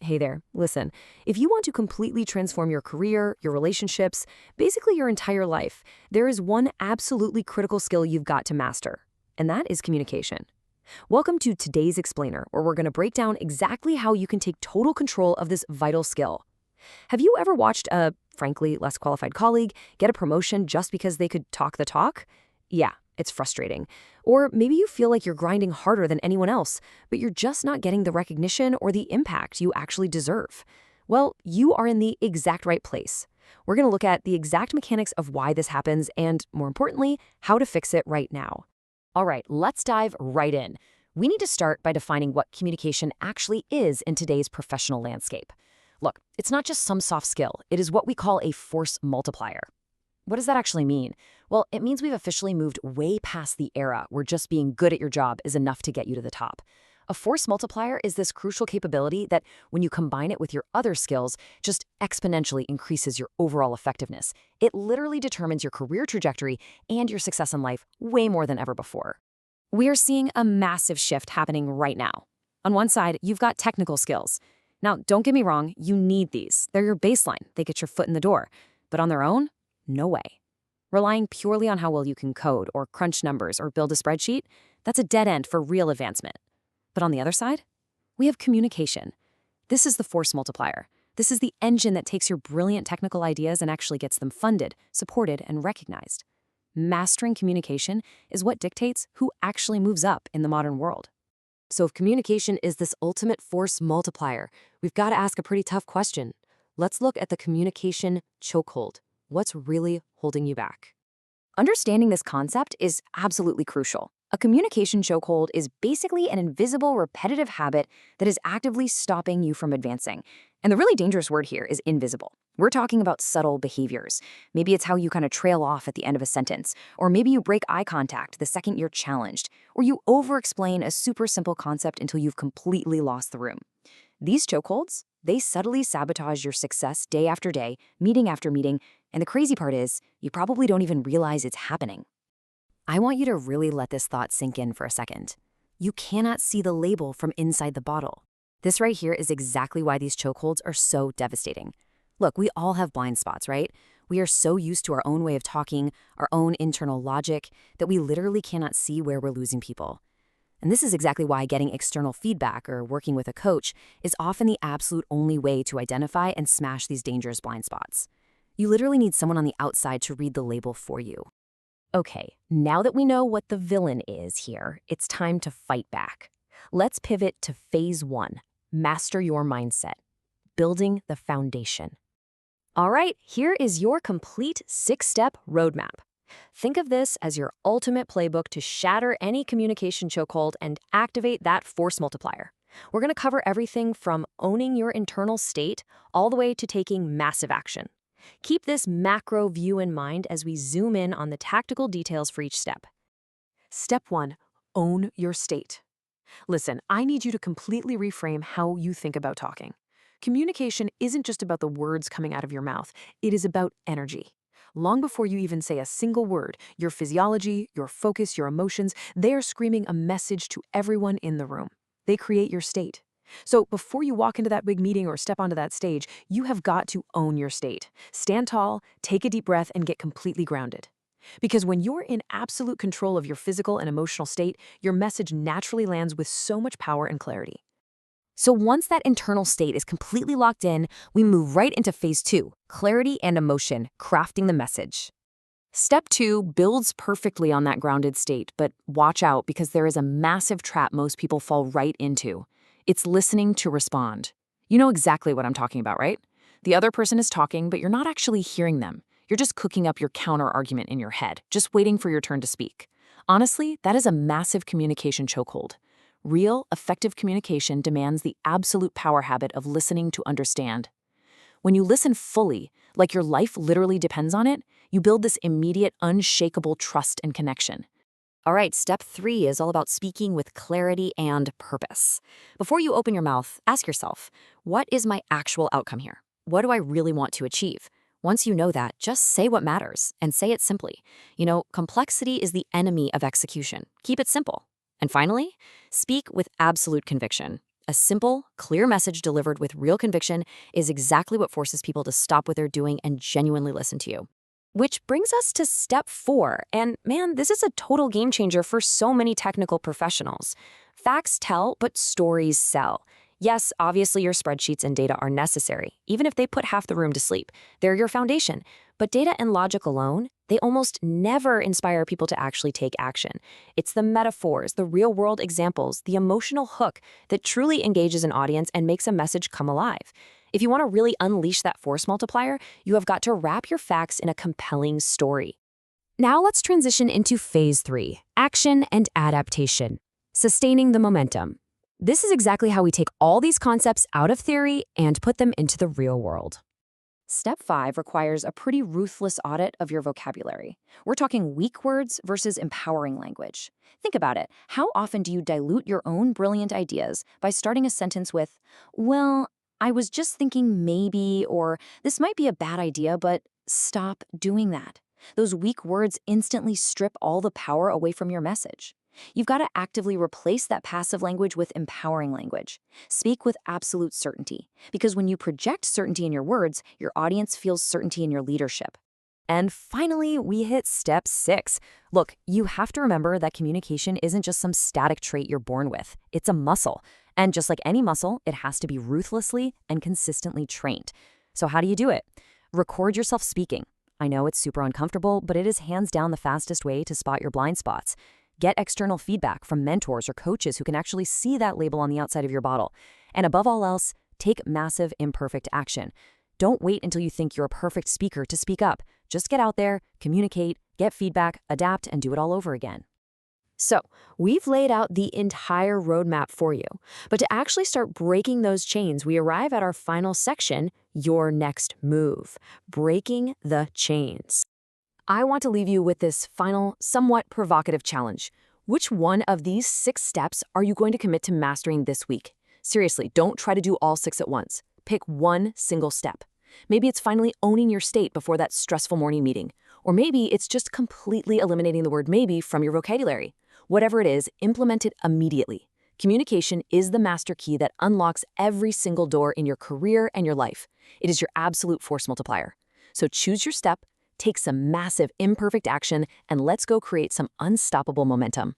Hey there, listen, if you want to completely transform your career, your relationships, basically your entire life, there is one absolutely critical skill you've got to master, and that is communication. Welcome to today's Explainer, where we're going to break down exactly how you can take total control of this vital skill. Have you ever watched a, frankly, less qualified colleague get a promotion just because they could talk the talk? Yeah, it's frustrating. Or maybe you feel like you're grinding harder than anyone else, but you're just not getting the recognition or the impact you actually deserve. Well, you are in the exact right place. We're going to look at the exact mechanics of why this happens and, more importantly, how to fix it right now. All right, let's dive right in. We need to start by defining what communication actually is in today's professional landscape. Look, it's not just some soft skill. It is what we call a force multiplier. What does that actually mean? Well, it means we've officially moved way past the era where just being good at your job is enough to get you to the top. A force multiplier is this crucial capability that, when you combine it with your other skills, just exponentially increases your overall effectiveness. It literally determines your career trajectory and your success in life way more than ever before. We are seeing a massive shift happening right now. On one side, you've got technical skills. Now, don't get me wrong, you need these. They're your baseline. They get your foot in the door. But on their own, no way. Relying purely on how well you can code or crunch numbers or build a spreadsheet, that's a dead end for real advancement. But on the other side, we have communication. This is the force multiplier. This is the engine that takes your brilliant technical ideas and actually gets them funded, supported, and recognized. Mastering communication is what dictates who actually moves up in the modern world. So if communication is this ultimate force multiplier, we've got to ask a pretty tough question. Let's look at the communication chokehold. What's really holding you back? Understanding this concept is absolutely crucial. A communication chokehold is basically an invisible, repetitive habit that is actively stopping you from advancing. And the really dangerous word here is invisible. We're talking about subtle behaviors. Maybe it's how you kind of trail off at the end of a sentence, or maybe you break eye contact the second you're challenged, or you over-explain a super simple concept until you've completely lost the room. These chokeholds, they subtly sabotage your success day after day, meeting after meeting, and the crazy part is, you probably don't even realize it's happening. I want you to really let this thought sink in for a second. You cannot see the label from inside the bottle. This right here is exactly why these chokeholds are so devastating. Look, we all have blind spots, right? We are so used to our own way of talking, our own internal logic, that we literally cannot see where we're losing people. And this is exactly why getting external feedback or working with a coach is often the absolute only way to identify and smash these dangerous blind spots. You literally need someone on the outside to read the label for you. Okay, now that we know what the villain is here, it's time to fight back. Let's pivot to phase 1, master your mindset, building the foundation. All right, here is your complete 6-step roadmap. Think of this as your ultimate playbook to shatter any communication chokehold and activate that force multiplier. We're going to cover everything from owning your internal state all the way to taking massive action. Keep this macro view in mind as we zoom in on the tactical details for each step. Step 1, own your state. Listen, I need you to completely reframe how you think about talking. Communication isn't just about the words coming out of your mouth, it is about energy. Long before you even say a single word, your physiology, your focus, your emotions, they are screaming a message to everyone in the room. They create your state. So before you walk into that big meeting or step onto that stage, you have got to own your state. Stand tall, take a deep breath, and get completely grounded. Because when you're in absolute control of your physical and emotional state, your message naturally lands with so much power and clarity. So once that internal state is completely locked in, we move right into phase 2, clarity and emotion, crafting the message. Step 2 builds perfectly on that grounded state, but watch out because there is a massive trap most people fall right into. It's listening to respond. You know exactly what I'm talking about, right? The other person is talking, but you're not actually hearing them. You're just cooking up your counter-argument in your head, just waiting for your turn to speak. Honestly, that is a massive communication chokehold. Real, effective communication demands the absolute power habit of listening to understand. When you listen fully, like your life literally depends on it, you build this immediate, unshakable trust and connection. All right, step 3 is all about speaking with clarity and purpose. Before you open your mouth, ask yourself, what is my actual outcome here? What do I really want to achieve? Once you know that, just say what matters and say it simply. Complexity is the enemy of execution. Keep it simple. And finally, speak with absolute conviction. A simple, clear message delivered with real conviction is exactly what forces people to stop what they're doing and genuinely listen to you. Which brings us to step 4, and man, this is a total game changer for so many technical professionals. Facts tell, but stories sell. Yes, obviously your spreadsheets and data are necessary, even if they put half the room to sleep. They're your foundation. But data and logic alone, they almost never inspire people to actually take action. It's the metaphors, the real-world examples, the emotional hook that truly engages an audience and makes a message come alive. If you want to really unleash that force multiplier, you have got to wrap your facts in a compelling story. Now let's transition into phase 3, action and adaptation. Sustaining the momentum. This is exactly how we take all these concepts out of theory and put them into the real world. Step 5 requires a pretty ruthless audit of your vocabulary. We're talking weak words versus empowering language. Think about it. How often do you dilute your own brilliant ideas by starting a sentence with, well, I was just thinking maybe, or this might be a bad idea, but stop doing that. Those weak words instantly strip all the power away from your message. You've got to actively replace that passive language with empowering language. Speak with absolute certainty, because when you project certainty in your words, your audience feels certainty in your leadership. And finally, we hit step 6. Look, you have to remember that communication isn't just some static trait you're born with. It's a muscle. And just like any muscle, it has to be ruthlessly and consistently trained. So how do you do it? Record yourself speaking. I know it's super uncomfortable, but it is hands down the fastest way to spot your blind spots. Get external feedback from mentors or coaches who can actually see that label on the outside of your bottle. And above all else, take massive imperfect action. Don't wait until you think you're a perfect speaker to speak up. Just get out there, communicate, get feedback, adapt, and do it all over again. So, we've laid out the entire roadmap for you. But to actually start breaking those chains, we arrive at our final section, your next move, breaking the chains. I want to leave you with this final, somewhat provocative challenge. Which one of these 6 steps are you going to commit to mastering this week? Seriously, don't try to do all 6 at once. Pick one single step. Maybe it's finally owning your state before that stressful morning meeting. Or maybe it's just completely eliminating the word maybe from your vocabulary. Whatever it is, implement it immediately. Communication is the master key that unlocks every single door in your career and your life. It is your absolute force multiplier. So choose your step, take some massive imperfect action, and let's go create some unstoppable momentum.